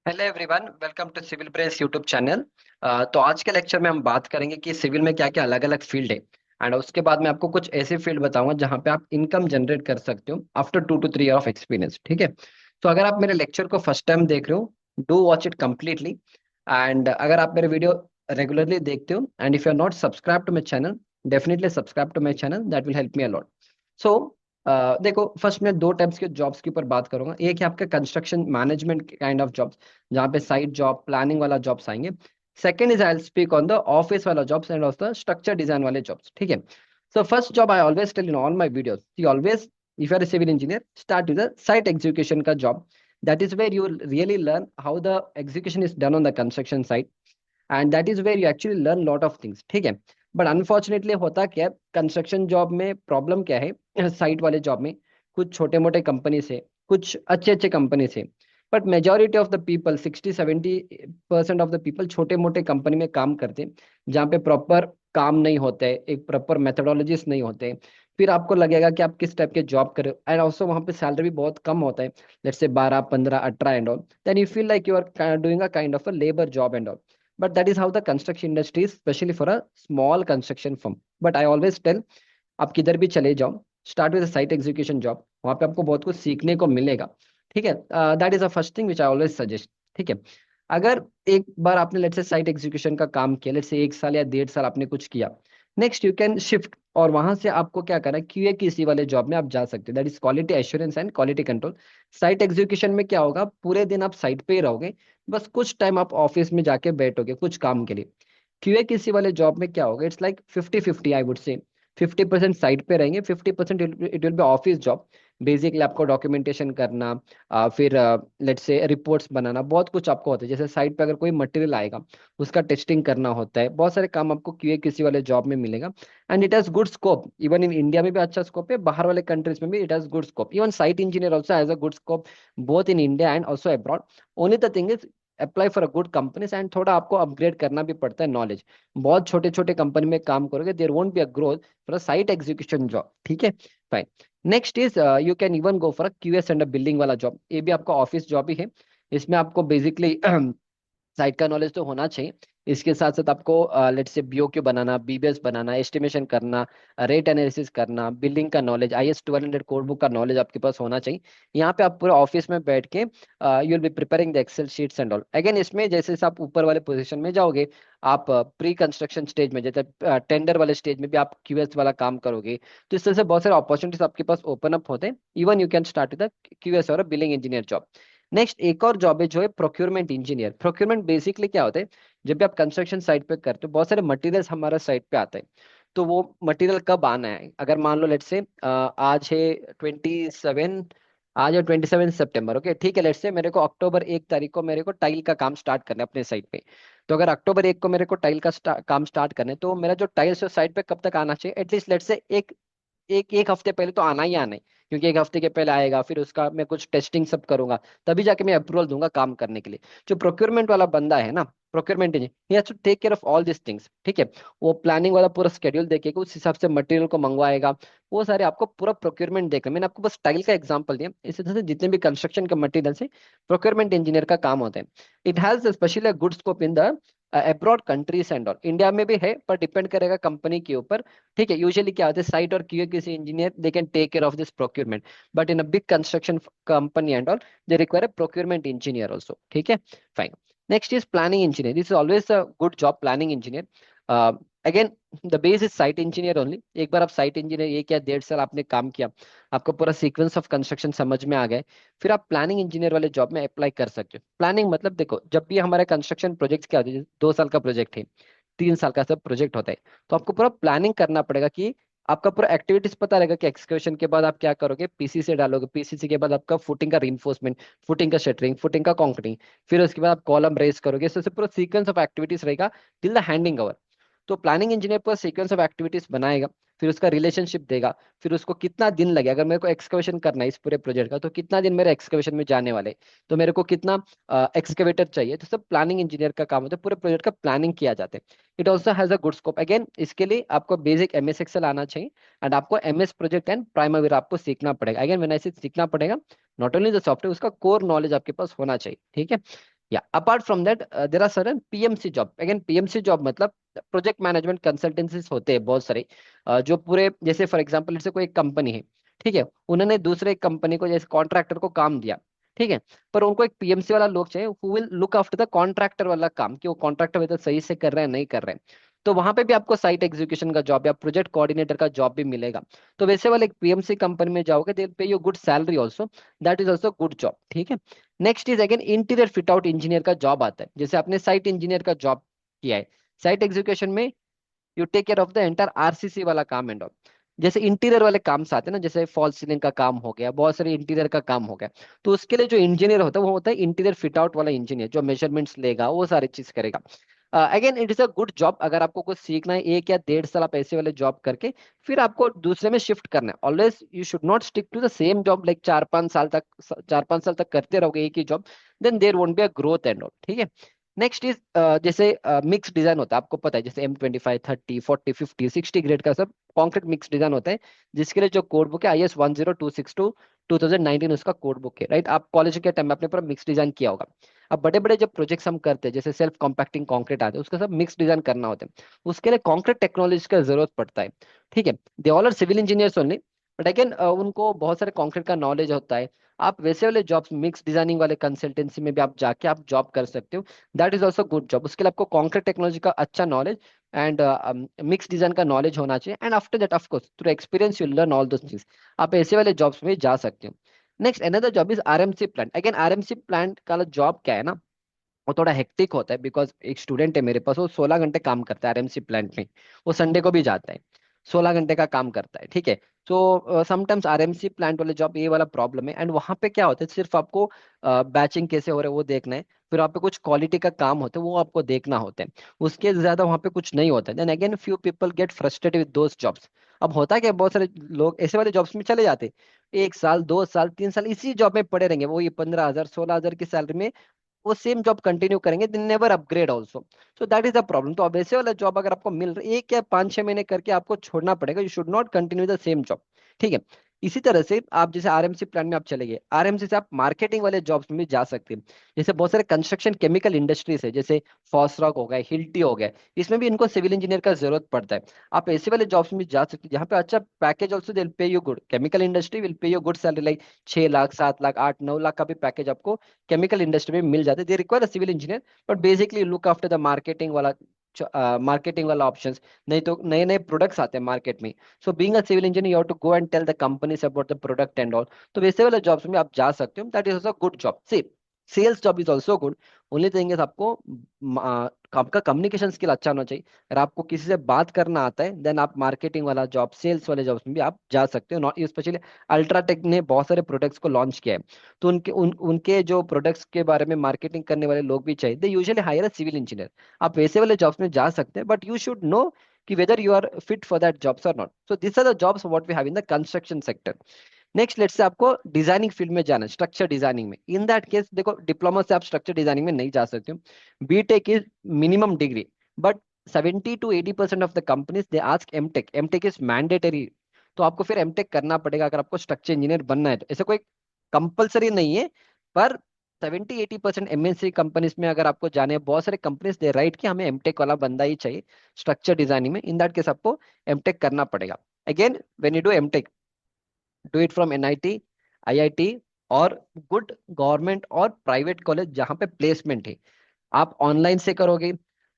Hello everyone, welcome to civil brains YouTube channel. तो आज के लेक्चर में हम बात करेंगे कि सिविल में क्या क्या अलग अलग फील्ड है। एंड उसके बाद मैं आपको कुछ ऐसे फील्ड बताऊंगा जहां पे आप इनकम जनरेट कर सकते हो after 2 to 3 year of experience. ठीक है। तो अगर आप मेरे लेक्चर को फर्स्ट टाइम देख रहे हो, do watch it completely. And अगर आप मेरे वीडियो रेगुलरली देखते हो and if you are not subscribe to my channel, definitely subscribe to my channel, that will help me a lot. So देखो, फर्स्ट मैं दो टाइप्स के जॉब्स के ऊपर बात करूंगा। एक है आपका construction management kind of jobs, जहाँ पे साइट जॉब प्लानिंग वाला जॉब्स आएंगे। Second is I will speak on the office वाला jobs and of the structure design वाले जॉब्स। ठीक है। So first job I always tell in all my videos, you always if you are a civil engineer, start with the site execution का job. That is where you really learn how the execution is done on the construction site, and that is where you actually learn lot of things. ठीक है। But unfortunately होता क्या है, construction job में problem क्या है, site वाले job में कुछ छोटे मोटे कंपनी से, कुछ अच्छे अच्छे कंपनी से, but majority of the people 60-70% of the people छोटे मोटे कंपनी में काम करते हैं, जहाँ पे प्रॉपर काम नहीं होते, एक प्रॉपर मेथोडोलॉजीज नहीं होते। फिर आपको लगेगा कि आप किस टाइप के जॉब कर रहे हो, एंड ऑल्सो वहाँ पे सैलरी भी बहुत कम होता है, let's say 12, 15, 18 and all. Then you feel like you are doing a kind of a labour job and all. But that is how the construction industry is, especially for a small construction firm. But I always tell, आप किधर भी चले जाओ, start with site execution job, वहां पे आपको बहुत कुछ सीखने को मिलेगा। ठीक है। That is the first thing which I always suggest. ठीक है। अगर एक बार आपने लेट्स से साइट एग्जीक्यूशन का काम किया, लेट्स से 1 साल या 1.5 साल आपने कुछ किया, नेक्स्ट यू कैन शिफ्ट, और वहां से आपको क्या करना है, क्यूए किसी वाले जॉब में आप जा सकते हो, that is quality assurance and quality control. Site execution में क्या होगा, पूरे दिन आप साइट पे ही रहोगे, बस कुछ टाइम आप ऑफिस में जाके बैठोगे कुछ काम के लिए। क्यूए किसी वाले जॉब में क्या होगा, it's like 50-50 I would say. 50% site पे रहेंगे, 50% it will be office job. Basically आपको डॉक्यूमेंटेशन करना, फिर लेट्स से रिपोर्ट्स बनाना, बहुत कुछ आपको होता है। जैसे साइट पे अगर कोई मटेरियल आएगा, उसका टेस्टिंग करना होता है, बहुत सारे काम आपको क्यूए किसी वाले जॉब में मिलेगा। And it has good scope, even in India में भी अच्छा स्कोप है, बाहर वाले कंट्रीज में भी it has good scope. Even site engineer also has a good scope, both in India and also abroad. Only the thing is, apply for a good companies, and थोड़ा आपको अपग्रेड करना भी पड़ता है नॉलेज। बहुत छोटे छोटे कंपनी में काम करोगे, there won't be a growth for a site execution job. ठीक है। Fine. Next is you can even go for a QS and building वाला जॉब। ये भी आपका ऑफिस जॉब ही है। इसमें आपको बेसिकली साइट का नॉलेज तो होना चाहिए। इसके साथ साथ आपको let's say BOQ banana, BBS banana, estimation करना, रेट एनालिसिस करना, बिल्डिंग का नॉलेज, आईएस 1200 कोड बुक का नॉलेज आपके पास होना चाहिए। यहाँ पे आप पूरे ऑफिस में बैठ के you will be preparing the Excel sheets and all. Again इसमें जैसे जैसे आप ऊपर वाले पोजीशन में जाओगे, आप प्री कंस्ट्रक्शन स्टेज में, जैसे टेंडर वाले स्टेज में भी आप क्यूएस वाला काम करोगे, तो इस तरह से बहुत सारे अपॉर्चुनिटीज आपके पास ओपन अप होते हैं। Even you can start with QS और बिलिंग इंजीनियर जॉब। नेक्स्ट एक और जॉब है जो है प्रोक्योरमेंट इंजीनियर। प्रोक्योरमेंट बेसिकली क्या होता है, जब भी आप कंस्ट्रक्शन साइट पे करते हो, बहुत सारे मटेरियल्स हमारा साइट पे आते हैं। तो वो मटेरियल कब आना है, अगर मान लो लेट्स से आज है 27, आज है 27 सितंबर। ओके, ठीक है। लेट्स से मेरे को अक्टूबर 1 तारीख को मेरे को टाइल का काम स्टार्ट करना है अपने साइट पे। तो अगर अक्टूबर 1 को मेरे को टाइल का काम स्टार्ट करना है, तो मेरा जो टाइल्स है साइट पे कब तक आना चाहिए, एटलीस्ट लेट्स से एक एक एक हफ्ते पहले तो आना ही आना है। क्योंकि एक हफ्ते के पहले आएगा, फिर उसका मैं कुछ टेस्टिंग सब करूंगा, तभी जाके मैं अप्रूवल दूंगा काम करने के लिए। जो प्रोक्योरमेंट वाला बंदा है ना, procurement engineer, he has to take care of all this things. ठीक है। वो प्लानिंग वाला पूरा शेड्यूल देखेगा, उस हिसाब से मटेरियल को मंगवाएगा। वो सारे आपको पूरा प्रोक्योरमेंट देखना। मैंने आपको बस टाइल का एग्जांपल दिया, इसी तरह से जितने भी कंस्ट्रक्शन के मटेरियल है, प्रोक्योरमेंट इंजीनियर का काम होता है। It has specially good scope in the abroad countries and all. India में भी है, पर डिपेंड करेगा कंपनी के ऊपर। ठीक है। यूजुअली क्या होता है, साइट और क्यूए किसी engineer they can take care of this procurement, but in a big construction company and all, they require a procurement engineer also. ठीक है। Fine. Next is planning engineer. This is always a good job, planning engineer. Again the base is site engineer only. एक बार आप site engineer 1 या 1.5 साल आपने काम किया, आपको पूरा सीक्वेंस ऑफ कंस्ट्रक्शन समझ में आ गए, फिर आप प्लानिंग इंजीनियर वाले जॉब में अप्लाई कर सकते हो। प्लानिंग मतलब देखो, जब भी हमारे कंस्ट्रक्शन प्रोजेक्ट क्या होते हैं, 2 साल का प्रोजेक्ट है, 3 साल का सब प्रोजेक्ट होता है, तो आपको पूरा प्लानिंग करना पड़ेगा कि आपका पूरा एक्टिविटीज पता रहेगा कि एक्सकवेशन के बाद आप क्या करोगे, पीसीसी डालोगे, पीसीसी के बाद आपका फुटिंग का रीइंफोर्समेंट, फुटिंग का शटरिंग, फुटिंग का कंक्रीटिंग, फिर उसके बाद आप कॉलम रेस करोगे। इससे पूरा सीक्वेंस ऑफ एक्टिविटीज रहेगा टिल द हैंडिंग ओवर। तो प्लानिंग इंजीनियर पूरा सीक्वेंस ऑफ एक्टिविटीज बनाएगा, फिर उसका रिलेशनशिप देगा, फिर उसको कितना दिन लगेगा, अगर मेरे को एक्सकवेशन करना है इस पूरे प्रोजेक्ट का, तो कितना दिन मेरे एक्सकवेशन में जाने वाले, तो मेरे को कितना एक्सकेवेटर चाहिए, तो सब प्लानिंग इंजीनियर का काम होता है। पूरे प्रोजेक्ट का प्लानिंग किया जाता है। It also has a good scope. Again इसके लिए आपको बेसिक एमएस एक्सेल आना चाहिए, एंड आपको एमएस प्रोजेक्ट एंड प्राइमरी आपको सीखना पड़ेगा। अगेन व्हेन आई से सीखना पड़ेगा, नॉट ओनली द सॉफ्टवेयर, उसका कोर नॉलेज आपके पास होना चाहिए। ठीक है। या apart from that there are certain PMC job. Again PMC job मतलब प्रोजेक्ट मैनेजमेंट कंसल्टेंसीज होते हैं बहुत सारे, जो पूरे जैसे फॉर एग्जांपल जैसे कोई एक कंपनी है, ठीक है, उन्होंने दूसरे कंपनी को जैसे कॉन्ट्रैक्टर को काम दिया, ठीक है, पर उनको एक पीएमसी वाला लोग चाहिए who will look after the contractor वाला काम, कि वो कॉन्ट्रैक्टर वेदर सही से कर रहे हैं नहीं कर रहे हैं। तो वहां पे भी आपको साइट एग्जीक्यूशन का जॉब या प्रोजेक्ट कोऑर्डिनेटर का जॉब भी मिलेगा। तो वैसे वाले एक पीएमसी कंपनी में जाओगे, दे पे you good salary also, that is also good job, ठीक है। Next is again interior fit out engineer का जॉब आता है, जैसे आपने साइट इंजीनियर का जॉब किया है, साइट एग्जीक्यूशन में you take care of the entire RCC वाला काम एंड ऑल। जैसे इंटीरियर वाले काम से आते हैं ना, जैसे फॉल सीलिंग का काम हो गया, बहुत सारे इंटीरियर का काम हो गया, तो उसके लिए जो इंजीनियर होता है वो होता है इंटीरियर फिट आउट वाला इंजीनियर, जो मेजरमेंट्स लेगा वो सारी चीज करेगा। Again it is a good job, अगर आपको कुछ सीखना है 1 या 1.5 साल आप ऐसे वाले जॉब करके फिर आपको दूसरे में शिफ्ट करना है। Always you should not stick to the same job like 4-5 साल तक, 4-5 साल तक करते रहोगे एक ही job, then there won't be a growth and all, ठीक है। नेक्स्ट इज जैसे मिक्स डिजाइन होता है, आपको पता है जैसे M25 30 40 50 60 ग्रेड का सब कॉन्क्रीट मिक्स डिजाइन होता है, जिसके लिए जो कोड बुक है IS 10262 2019 उसका कोड बुक है, राइट। आप कॉलेज के टाइम में आपने पूरा मिक्स डिजाइन किया होगा। अब बड़े बड़े जब प्रोजेक्ट्स हम करते हैं जैसे सेल्फ कॉम्पैक्टिंग कंक्रीट आते हैं, उसका सब मिक्स डिजाइन करना होता है, उसके लिए कंक्रीट टेक्नोलॉजी का जरूरत पड़ता है, ठीक है। They all are civil engineers only, but again उनको बहुत सारे कंक्रीट का नॉलेज होता है। आप वैसे वाले जॉब्स मिक्स डिजाइनिंग वाले कंसल्टेंसी में भी आप जाके आप जॉब कर सकते हो, that is also good job. उसके लिए आपको कंक्रीट टेक्नोलॉजी का अच्छा नॉलेज एंड मिक्स डिजाइन का नॉलेज होना चाहिए, and after that of course through experience you learn all those things. आप ऐसे वाले जॉब्स में जा सकते हो। Next another job is RMC plant. Again RMC plant का जॉब क्या है ना, वो थोड़ा हेक्टिक होता है, बिकॉज एक स्टूडेंट है मेरे पास, वो 16 घंटे काम करता है आरएमसी प्लांट में, वो संडे को भी जाता है, 16 घंटे का काम करता है, ठीक है। तो समटाइम्स आरएमसी प्लांट वाले जॉब ये वाला प्रॉब्लम है, एंड वहां पे क्या होता है सिर्फ आपको बैचिंग कैसे हो रहा है वो देखना है, फिर वहाँ पे कुछ क्वालिटी का काम होता है वो आपको देखना होता है, उसके ज्यादा वहाँ पे कुछ नहीं होता है। Then again few people get frustrated with those jobs. अब होता है कि बहुत सारे लोग ऐसे वाले जॉब्स में चले जाते हैं, 1 साल 2 साल 3 साल इसी जॉब में पड़े रहेंगे, वो ये 15,000 16,000 की सैलरी में वो सेम जॉब कंटिन्यू करेंगे, दिन never upgrade also. So that is the problem. तो अब ऐसे वाला जॉब अगर आपको मिल रहा है 1 या 5-6 महीने करके आपको छोड़ना पड़ेगा, you should not continue the same job, ठीक है। इसी तरह से आप जैसे आरएमसी प्लान में आप चले गए, आरएमसी से आप मार्केटिंग वाले जॉब्स में भी जा सकते हैं। जैसे बहुत सारे कंस्ट्रक्शन केमिकल इंडस्ट्रीज है, जैसे फॉसरॉक हो गया, हिल्टी हो गया, इसमें भी इनको सिविल इंजीनियर का जरूरत पड़ता है। आप ऐसे वाले जॉब्स में भी जा सकते हैं जहाँ पे अच्छा पैकेज ऑल्सो दे पे you good, chemical industry will pay you good salary like 6 lakh 7 lakh 8-9 lakh का भी पैकेज आपको केमिकल इंडस्ट्री में मिल जाते हैं। They require a civil engineer, but basically look after the marketing वाला ऑप्शंस। नहीं तो नए नए प्रोडक्ट्स आते हैं मार्केट में, so being a civil engineer you have to go and tell the companies about the product and all. तो वैसे वाले जॉब्स में आप जा सकते हो, that is also good job. See sales job is also good, only thing is आपको आपका कम्युनिकेशन स्किल अच्छा होना चाहिए। अगर आपको किसी से बात करना आता है देन आप मार्केटिंग वाला जॉब सेल्स वाले जॉब्स में भी आप जा सकते हो। नॉट स्पेशली अल्ट्राटेक ने बहुत सारे प्रोडक्ट्स को लॉन्च किया है, तो उनके जो प्रोडक्ट्स के बारे में मार्केटिंग करने वाले लोग भी चाहिए, they usually hire a civil engineer. आप वैसे वाले जॉब्स में जा सकते हैं, बट यू शुड नो कि whether you are fit for that jobs और not. So this are the jobs what we have in the construction sector. Next let's say आपको डिजाइनिंग फील्ड में जाना है, स्ट्रक्चर डिजाइनिंग में, in that case देखो diploma से आप structure designing में नहीं जा सकते हो। BTech is minimum degree, but 70 to 80% of the companies they ask MTech, MTech is mandatory. तो आपको फिर एमटेक करना पड़ेगा अगर आपको स्ट्रक्चर इंजीनियर बनना है, तो ऐसे कोई कंपलसरी नहीं है, पर 70-80% एमएनसी कंपनीज में अगर आपको जाने हैं, बहुत सारे कंपनीज दे राइट कि हमें एमटेक वाला बंदा ही चाहिए स्ट्रक्चर डिजाइनिंग में, इन दैट केस आपको एमटेक करना पड़ेगा। Again when you do MTech, do it from NIT, IIT, और गुड गवर्नमेंट और प्राइवेट कॉलेज जहाँ पे प्लेसमेंट है। आप ऑनलाइन से करोगे,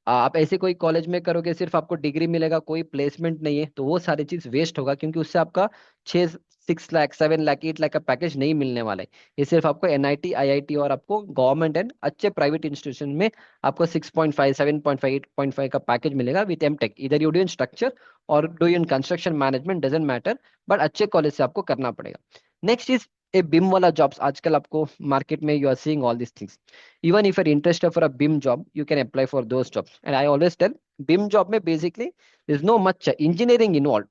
आप ऐसे कोई कॉलेज में करोगे सिर्फ आपको डिग्री मिलेगा, कोई प्लेसमेंट नहीं है, तो वो सारी चीज वेस्ट होगा, क्योंकि उससे आपका 6 6 लाख 7 लाख 8 लाख का पैकेज नहीं मिलने वाला है। ये सिर्फ आपको एनआईटी आईआईटी और आपको गवर्नमेंट एंड अच्छे प्राइवेट इंस्टीट्यूशन में आपको 6.5 7.5 8.5 का पैकेज मिलेगा विद एमटेक। इधर यू डू इन स्ट्रक्चर और do in construction management, doesn't matter, but अच्छे कॉलेज से आपको करना पड़ेगा। नेक्स्ट इज ए बिम वाला जॉब्स। आजकल आपको मार्केट में you are seeing all this things. Even if you're interested for a BIM job, you can apply for those jobs. And I always tell, BIM job में basically there's no much engineering involved.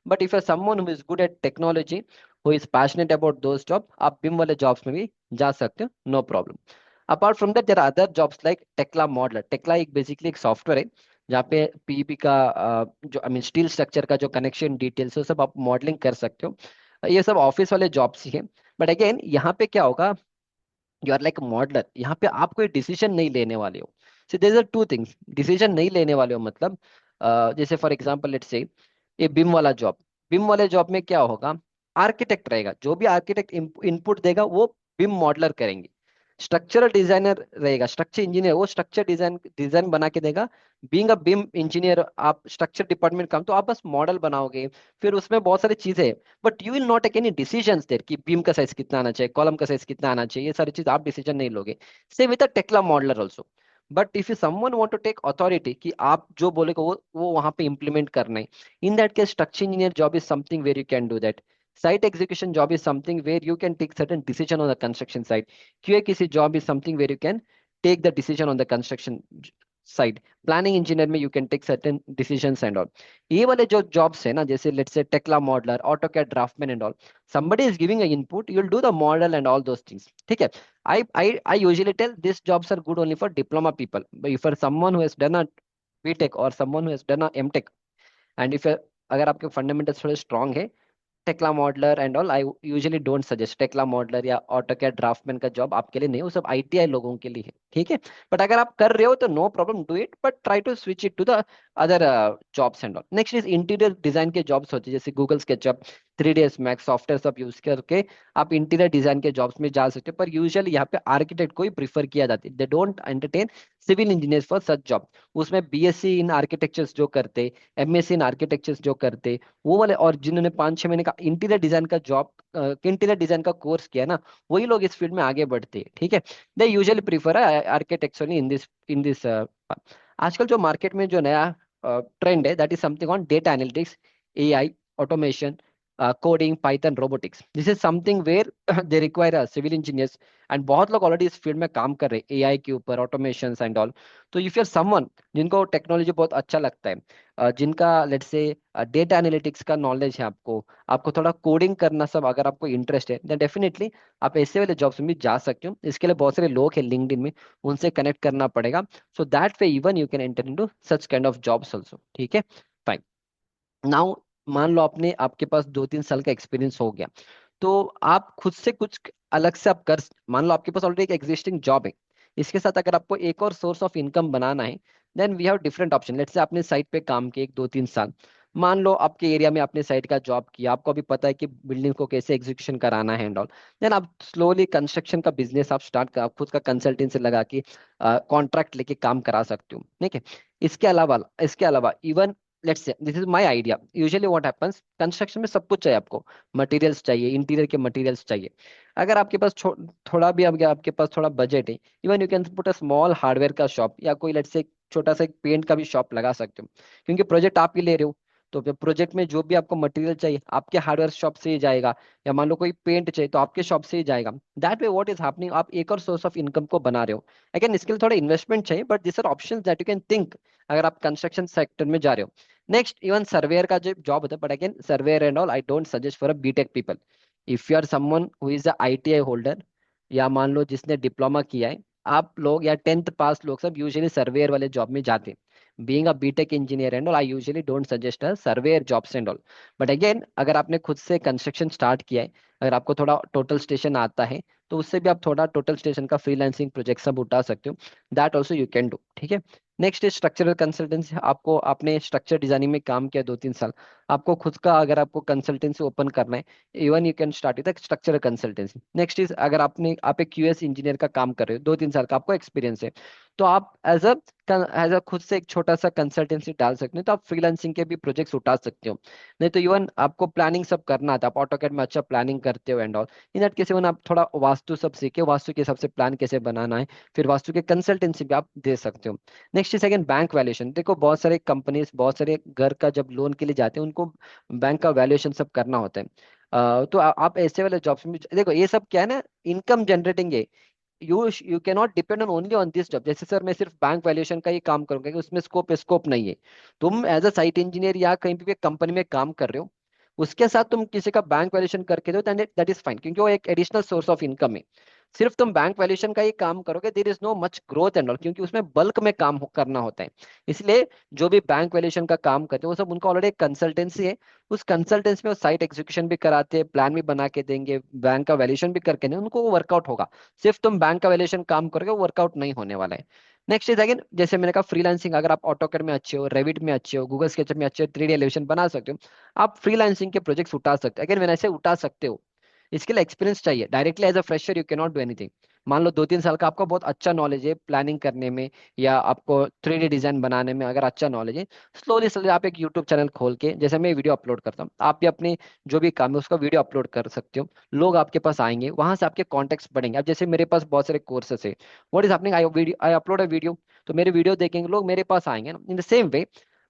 But if you're someone who is good at technology, who is passionate about those jobs, आप BIM वाले jobs में भी जा सकते हो, no problem. Apart from that, there are other jobs like Tekla Modeler. Tekla एक basically एक software है जहाँ पे पीईपी का जो आई मीन स्टील स्ट्रक्चर का जो कनेक्शन डिटेल्स है सब आप मॉडलिंग कर सकते हो। ये सब ऑफिस वाले जॉब्स ही हैं, बट अगेन यहाँ पे क्या होगा, यू आर लाइक मॉडलर, यहाँ पे आप कोई डिसीजन नहीं लेने वाले हो। So there are two things, decision नहीं लेने वाले हो मतलब जैसे फॉर एग्जांपल लेट्स से ये बिम वाला जॉब, बिम वाले जॉब में क्या होगा, आर्किटेक्ट रहेगा, जो भी आर्किटेक्ट इनपुट देगा वो बिम मॉडलर करेंगे। स्ट्रक्चरल डिजाइनर रहेगा, स्ट्रक्चर इंजीनियर, वो स्ट्रक्चर डिजाइन डिजाइन बना के देगा। बीइंग अ बिम इंजीनियर, आप स्ट्रक्चर डिपार्टमेंट काम, तो आप बस मॉडल बनाओगे, फिर उसमें बहुत सारी चीजें, but you will not take any decisions there कि बीम का साइज कितना आना चाहिए, कॉलम का साइज कितना आना चाहिए, ये सारी चीज आप डिसीजन नहीं लोगे। Same with the Tekla modeller also. But if you someone want to take authority कि आप जो बोलेगा वो वहां पे इंप्लीमेंट करना है, in that case structure engineer job is something where you can do that. Site execution job is something where you can take certain decision on the construction site. QA/QC job is something where you can take the decision on the construction side. Planning engineer में you can take certain decisions and all. ये वाले जो jobs है ना, जैसे let's say Tekla modeler, AutoCAD draftsman and all, somebody is giving a input, you'll do the model and all those things. ठीक है? I usually tell these jobs are good only for diploma people. But if for someone who has done a BTech or someone who has done a MTech, and if अगर आपके fundamentals थोड़े strong है, Tekla modeller and all, I usually don't suggest Tekla modeller या AutoCAD draftsman का job आपके लिए नहीं, वो सब आईटीआई लोगों के लिए है, ठीक है। बट अगर आप कर रहे हो तो no problem, do it, but try to switch it to the other jobs and all. Next is interior design के जॉब्स होते हैं, जैसे Google SketchUp, 3ds max software सब यूज करके आप इंटीरियर डिजाइन के जॉब्स में जा सकते हो, पर यूजुअली यहाँ पे आर्किटेक्ट को ही प्रीफर किया जाता है, they don't entertain civil engineers for such job. उसमें बीएससी इन आर्किटेक्चर्स जो करते, एमएससी इन आर्किटेक्चर्स जो करते, वो वाले, और जिन्होंने 5-6 महीने का इंटीरियर डिजाइन का जॉब, इंटीरियर डिजाइन का कोर्स किया ना, वही लोग इस फील्ड में आगे बढ़ते हैं, ठीक है। They usually prefer architects only in this आजकल जो मार्केट में जो नया ट्रेंड है, that is something on data analytics, AI, automation, coding, Python, robotics. This is something where they require civil engineers, and बहुत लोग ऑलरेडी इस फील्ड में काम कर रहे हैं, एआई के ऊपर, ऑटोमेशन एंड ऑल। तो इफ यू आर समवन जिनको टेक्नोलॉजी बहुत अच्छा लगता है, जिनका लेट्स से डेटा एनालिटिक्स का नॉलेज है, आपको आपको थोड़ा कोडिंग करना सब अगर आपको इंटरेस्ट है, देन डेफिनेटली आप ऐसे वाले जॉब्स में भी जा सकते हो। इसके लिए बहुत सारे लोग हैं लिंक्डइन में, उनसे कनेक्ट करना पड़ेगा। So that way even you can enter into such kind of jobs also, ठीक है। फाइन। नाउ मान लो आपने, आपके पास 2-3 साल का एक्सपीरियंस हो गया, तो आप खुद से कुछ अलग से आप कर, मान लो आपके पास ऑलरेडी एक एग्जिस्टिंग जॉब है, इसके साथ अगर आपको एक और सोर्स ऑफ इनकम बनाना है, then we have different option. Let's say आपने साइट पे काम किया 1-2-3 साल, मान लो आपके एरिया में आपने साइट का जॉब किया, आपको अभी पता है कि बिल्डिंग को कैसे एग्जीक्यूशन कराना है एंड ऑल, देन आप स्लोली कंस्ट्रक्शन का बिजनेस आप स्टार्ट कर, आप खुद का कंसल्टेंसी लगा के कॉन्ट्रैक्ट लेके काम करा सकते हो, ठीक है। इसके अलावा even let's say this is my idea, usually what happens, construction में सब कुछ चाहिए आपको, मटेरियल्स चाहिए, इंटीरियर के मटेरियल्स चाहिए। अगर आपके पास थोड़ा भी, अगर आपके पास थोड़ा बजट है, even you can put a small hardware का शॉप, या कोई लेट्स से छोटा सा एक पेंट का भी शॉप लगा सकते हो, क्योंकि प्रोजेक्ट आप ही ले रहे हो। तो प्रोजेक्ट में जो भी आपको मटेरियल चाहिए आपके हार्डवेयर शॉप से ही जाएगा, या मान लो कोई पेंट चाहिए तो आपके शॉप से ही जाएगा। That way what is happening, आप एक और सोर्स ऑफ इनकम को बना रहे हो। अगेन इसके लिए थोड़ा इन्वेस्टमेंट चाहिए, but this are options that you can think अगर आप कंस्ट्रक्शन सेक्टर में जा रहे हो। नेक्स्ट इवन सर्वेयर का जो जॉब होता है, but again surveyor and all I don't suggest for a BTech people. If you are someone who is a ITI holder, या मान लो जिसने डिप्लोमा किया है, आप लोग या 10th पास लोग सब यूजुअली सर्वेयर वाले जॉब में जाते हैं। Being a BTech engineer and all, I usually don't suggest a surveyor jobs and all. But again अगर आपने खुद से कंस्ट्रक्शन स्टार्ट किया है, अगर आपको थोड़ा टोटल स्टेशन आता है, तो उससे भी आप थोड़ा टोटल स्टेशन का फ्रीलांसिंग प्रोजेक्ट सब उठा सकते हो। That also you can do, ठीक है। नेक्स्ट इज स्ट्रक्चरल कंसल्टेंसी, आपको आपने स्ट्रक्चर डिजाइनिंग में काम किया 2-3 साल, आपको खुद का अगर आपको कंसल्टेंसी ओपन करना है, even you can start with structural consultancy. Next is अगर आप एक क्यूएस इंजीनियर का काम कर रहे हो, 2-3 साल का आपको एक्सपीरियंस है, तो आप एज अ खुद से एक छोटा सा कंसल्टेंसी डाल सकते हो, तो आप फ्रीलांसिंग के भी प्रोजेक्ट्स उठा सकते हो। नहीं तो इवन आपको प्लानिंग सब करना था, आप ऑटोकैड में अच्छा प्लानिंग करते हो and all, in that case even आप थोड़ा वास्तु सब सीखे, वास्तु के हिसाब से प्लान कैसे बनाना है, फिर वास्तु के कंसल्टेंसी भी आप दे सकते हो। नेक्स्ट सेकंड बैंक वैल्यूएशन, देखो बहुत सारे कंपनीज, बहुत सारे घर का जब लोन के लिए जाते हैं, उनको बैंक का वैल्यूएशन सब करना होता है। तो आप ऐसे वाले जॉब्स में देखो, ये सब क्या है ना, इनकम जनरेटिंग है। You can not depend on only on this job, जैसे सर मैं सिर्फ बैंक वैल्यूएशन का ही काम करूंगा कि उसमें स्कोप नहीं है। तुम एज अ साइट इंजीनियर या कहीं भी कंपनी में काम कर रहे हो, उसके साथ तुम किसी का बैंक वैल्यूएशन करके दो, दैट इज फाइन, क्योंकि वो एक एडिशनल सोर्स ऑफ इनकम है। सिर्फ तुम बैंक वैल्यूएशन का ही काम करोगे, there is no much growth and all, क्योंकि उसमें बल्क में काम करना होता है। इसलिए जो भी बैंक वैल्यूएशन का काम करते हैं वो सब उनका ऑलरेडी एक कंसल्टेंसी है। उस कंसल्टेंसी में वो साइट एग्जीक्यूशन भी कराते हैं, प्लान भी बना के देंगे, बैंक का वैल्यूएशन भी करके देंगे, उनको वो वर्कआउट होगा। सिर्फ तुम बैंक का वैल्यूएशन काम करोगे वो वर्कआउट नहीं होने वाला है। नेक्स्ट इज अगेन, जैसे मैंने कहा फ्रीलांसिंग, अगर आप ऑटोकैड में अच्छे हो, रेविट में अच्छे हो, गूगल स्केचअप में अच्छे हो, 3D एलिवेशन बना सकते हो, आप फ्रीलांसिंग के प्रोजेक्ट्स उठा सकते हो। अगेन मैंने ऐसे उठा सकते हो, इसके लिए एक्सपीरियंस चाहिए। Directly as a fresher you can not do anything. मान लो 2-3 साल का आपका बहुत अच्छा नॉलेज है प्लानिंग करने में, या आपको 3D डिजाइन बनाने में अगर अच्छा नॉलेज है, स्लोली स्लोली आप एक यूट्यूब चैनल खोल के, जैसे मैं वीडियो अपलोड करता हूँ, आप भी अपने जो भी काम है उसका वीडियो अपलोड कर सकते हो। लोग आपके पास आएंगे, वहां से आपके कॉन्टेक्ट बढ़ेंगे। अब जैसे मेरे पास बहुत सारे कोर्सेस है, what is happening, I upload a video, तो मेरे वीडियो देखेंगे लोग, मेरे पास आएंगे ना। इन द सेम वे,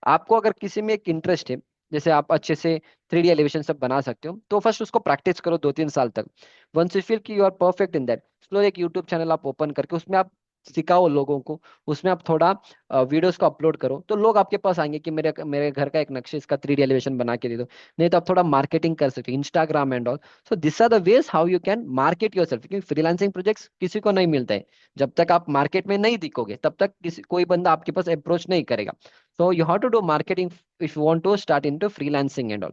आपको अगर किसी में एक इंटरेस्ट है, जैसे आप अच्छे से 3D एलिवेशन सब बना सकते हो, तो फर्स्ट उसको प्रैक्टिस करो 2-3 साल तक। वंस यू फील कि you are perfect in that, slow एक यूट्यूब चैनल आप ओपन करके उसमें आप सिखाओ लोगों को, उसमें आप थोड़ा वीडियोस को अपलोड करो, तो लोग आपके पास आएंगे कि मेरे मेरे घर का एक नक्शे इसका 3D एलिवेशन बना के दे दो। नहीं तो आप थोड़ा मार्केटिंग कर सकते हो, Instagram and all. So this are the ways how you can market yourself, क्योंकि फ्रीलांसिंग प्रोजेक्ट्स किसी को नहीं मिलता है। जब तक आप मार्केट में नहीं दिखोगे तब तक किसी कोई बंदा आपके पास अप्रोच नहीं करेगा। So you have to do marketing if you want to start into freelancing and all.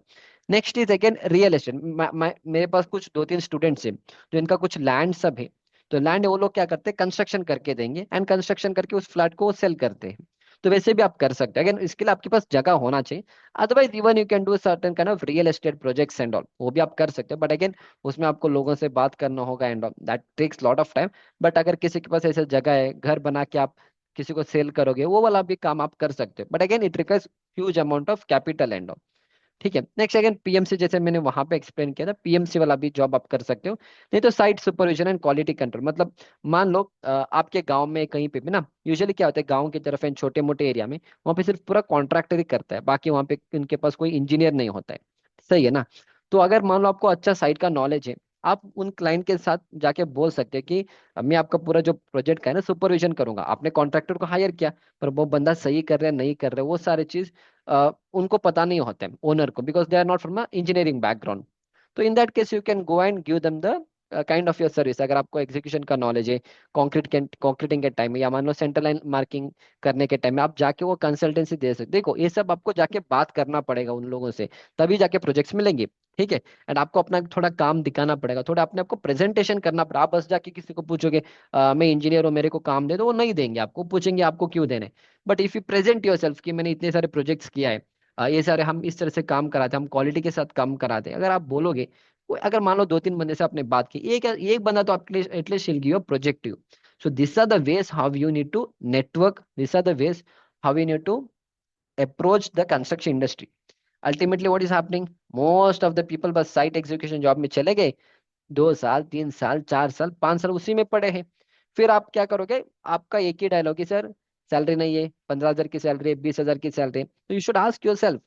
Next is again real estate. मेरे पास कुछ 2-3 स्टूडेंट्स हैं जो इनका कुछ लैंड सब है। तो लैंड है, वो लोग क्या करते हैं, कंस्ट्रक्शन करके देंगे, एंड कंस्ट्रक्शन करके उस फ्लैट को सेल करते हैं। तो वैसे भी आप कर सकते हैं, अगेन इसके लिए आपके पास जगह होना चाहिए। Otherwise even you can do certain kind of real estate projects and all, वो भी आप कर सकते हैं। बट अगेन उसमें आपको लोगों से बात करना होगा and all, that takes lot of time. But अगर किसी के पास ऐसी जगह है, घर बना के आप किसी को सेल करोगे, वो वाला भी काम आप कर सकते हो। But again it requires huge amount of capital and all. ठीक है। नेक्स्ट अगेन पीएमसी, जैसे मैंने वहां पे एक्सप्लेन किया था, पीएमसी वाला भी जॉब आप कर सकते हो। नहीं तो site supervision and quality control, मतलब मान लो आपके गांव में कहीं पे भी ना, यूजुअली क्या होता है गांव की तरफ एंड छोटे मोटे एरिया में, वहाँ पे सिर्फ पूरा कॉन्ट्रैक्टर ही करता है, बाकी वहाँ पे उनके पास कोई इंजीनियर नहीं होता है। सही है ना। तो अगर मान लो आपको अच्छा साइट का नॉलेज है, आप उन क्लाइंट के साथ जाके बोल सकते हैं कि मैं आपका पूरा जो प्रोजेक्ट का है ना सुपरविजन करूंगा। आपने कॉन्ट्रैक्टर को हायर किया, पर वो बंदा सही कर रहा है नहीं कर रहा है, वो सारे चीज उनको पता नहीं होता है ओनर को, because they are not from engineering background. तो in that case you can go and give them the kind of your service. अगर आपको एग्जीक्यूशन का नॉलेज है, कंक्रीटिंग के टाइम में, या मान लो सेंटर लाइन मार्किंग करने के टाइम में, आप जाके वो कंसल्टेंसी दे सकते। देखो ये सब आपको जाके बात करना पड़ेगा उन लोगों से, तभी जाके प्रोजेक्ट्स मिलेंगे। ठीक है। एंड आपको अपना थोड़ा काम दिखाना पड़ेगा, थोड़ा अपने आपको प्रेजेंटेशन करना पड़ेगा। आप बस जाके किसी को पूछोगे मैं इंजीनियर हूँ मेरे को काम दे दो, वो नहीं देंगे आपको, पूछेंगे आपको क्यों देने। But if you present your self कि मैंने इतने सारे प्रोजेक्ट्स किया है, ये सारे हम इस तरह से काम कराते हैं, हम क्वालिटी के साथ काम कराते हैं, अगर आप बोलोगे, अगर मान लो 2-3 बंदे से आपने बात की, एक एक बंदा तो आपके लिए at least will give projective. So this are the ways how you need to network, this are the ways how you need to approach the construction industry. Ultimately what is happening, most of the people बस site execution job में चले गए, 2 साल 3 साल 4 साल 5 साल उसी में पड़े हैं। फिर आप क्या करोगे, आपका एक ही डायलॉग है, सर सैलरी नहीं है, 15,000 की सैलरी है, 20,000 की सैलरी है। तो you should ask your self,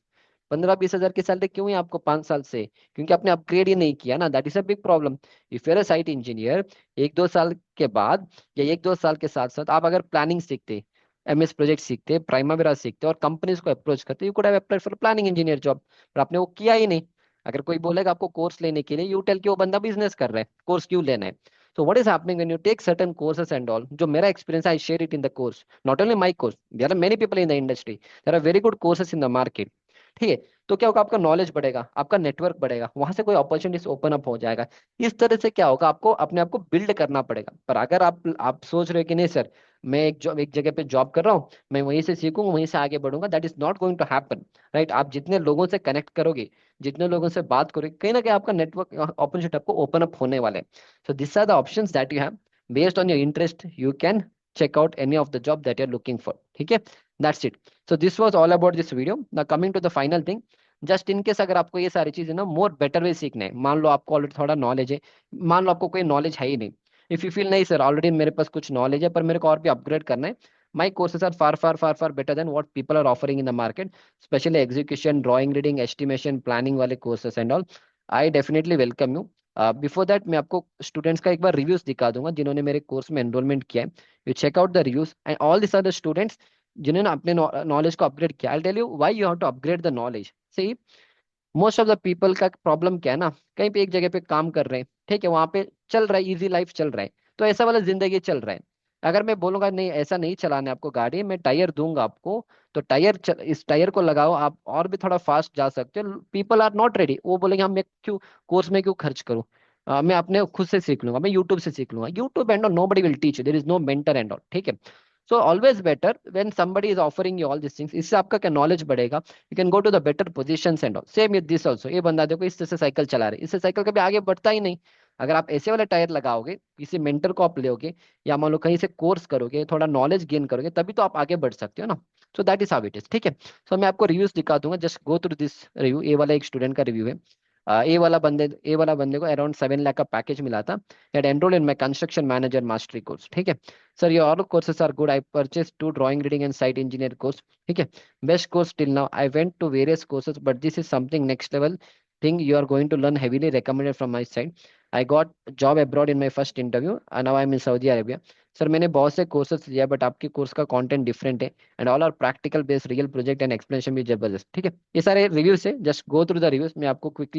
15-20 हजार की सैलरी क्यों है आपको 5 साल से? क्योंकि आपने अपग्रेड ही नहीं किया ना, that is a big problem. If you're a site engineer, 1-2 साल के बाद या 1-2 साल के साथ साथ आप अगर प्लानिंग सीखते, एमएस प्रोजेक्ट सीखते, प्राइमावेरा सीखते और कंपनीज को अप्रोच करते, you could have applied for planning engineer job. पर आपने वो किया ही नहीं। अगर कोई बोलेगा आपको कोर्स लेने के लिए, यू टेल कि वो बंदा बिजनेस कर रहा है, कोर्स क्यों लेना है? So what is happening when you take certain courses and all? जो मेरा experience I share it in the course. Not only my course, there are many people in the industry. There are very good courses in the market. ठीक है। तो क्या होगा, आपका knowledge बढ़ेगा, आपका नेटवर्क बढ़ेगा, वहां से कोई अपॉर्चुनिटीज ओपन अप हो जाएगा। इस तरह से क्या होगा, आपको अपने आप को बिल्ड करना पड़ेगा। पर अगर आप सोच रहे हो कि नहीं सर, मैं एक जगह पे जॉब कर रहा हूँ, मैं वहीं से सीखूंगा वहीं से आगे बढ़ूंगा, that is not going to happen. Right. आप जितने लोगों से कनेक्ट करोगे, जितने लोगों से बात करोगे, कहीं ना कहीं आपका नेटवर्क अपॉर्चुनिटी आपको ओपन अप होने वाले हैं। So this are the options that you have, based on your interest you can check out any of the job that you're looking for. ठीक है। That's it. So this was all about this video. Now coming to the final thing, just in case अगर आपको ये सारी चीजें ना more better way सीखना है, मान लो आपको ऑलरेडी थोड़ा नॉलेज है, मान लो आपको कोई नॉलेज है ही नहीं, इफ यू फील नहीं सर ऑलरेडी मेरे पास कुछ नॉलेज है पर मेरे को और भी अपग्रेड करना है, my courses are far far far far better than what people are offering in the market, especially execution, drawing, reading, estimation, planning वाले courses and all. I definitely welcome you. Before that मैं आपको students का एक बार reviews दिखा दूंगा जिन्होंने मेरे course में एनरोलमेंट किया है। You check out the reviews and all this are the students जिन्होंने अपने नॉलेज को अपग्रेड किया। I tell you why you have to upgrade the knowledge. See, most of the people का प्रॉब्लम क्या है ना, कहीं पे एक जगह पे काम कर रहे हैं, ठीक है, वहां पे चल रहा है, इजी लाइफ चल रहा है, तो ऐसा वाला जिंदगी चल रहा है। अगर मैं बोलूंगा नहीं ऐसा नहीं चलाना है आपको गाड़ी, मैं टायर दूंगा आपको, तो इस टायर को लगाओ, आप और भी थोड़ा फास्ट जा सकते हो। पीपल आर नॉट रेडी, वो बोलेंगे हम मैं क्यों कोर्स में क्यों खर्च करूं, मैं अपने खुद से सीख लूंगा, मैं यूट्यूब से सीख लूंगा। YouTube and all nobody will teach, there is no mentor and all, ठीक है। So always better when somebody is offering you all this things, इससे आपका क्या नॉलेज बढ़ेगा, you can go to the better positions and all. Same with this also, ये बंदा देखो इस तरह से साइकिल चला रहे, इससे साइकिल कभी आगे बढ़ता ही नहीं। अगर आप ऐसे वाले टायर लगाओगे, किसी मेंटर को आप लोगे, या मान लो कहीं से कोर्स करोगे, थोड़ा नॉलेज गेन करोगे, तभी तो आप आगे बढ़ सकते हो ना। So that is how it is, ठीक है। सो मैं आपको रिव्यूज दिखा दूंगा, just go through this review. ए वाला एक स्टूडेंट का रिव्यू है। ए वाला बंदे को अराउंड 7 लाख का पैकेज मिला था। Had enrolled in my construction manager mastery course, ठीक है। सर ये all courses are good, I purchased 2 drawing reading and site engineer course, ठीक है। Best course till now, I went to various courses but this is something next level thing you are going to learn, heavily recommended from my side. I got job abroad in my first interview and now I'm in Saudi Arabia. Sir मैंने बहुत से courses लिया but आपके course का content different है, and all are practical based, real project and explanation भी जबरदस्त, ठीक है। ये सारे रिव्यूज है, just go through the reviews, मैं आपको क्विकली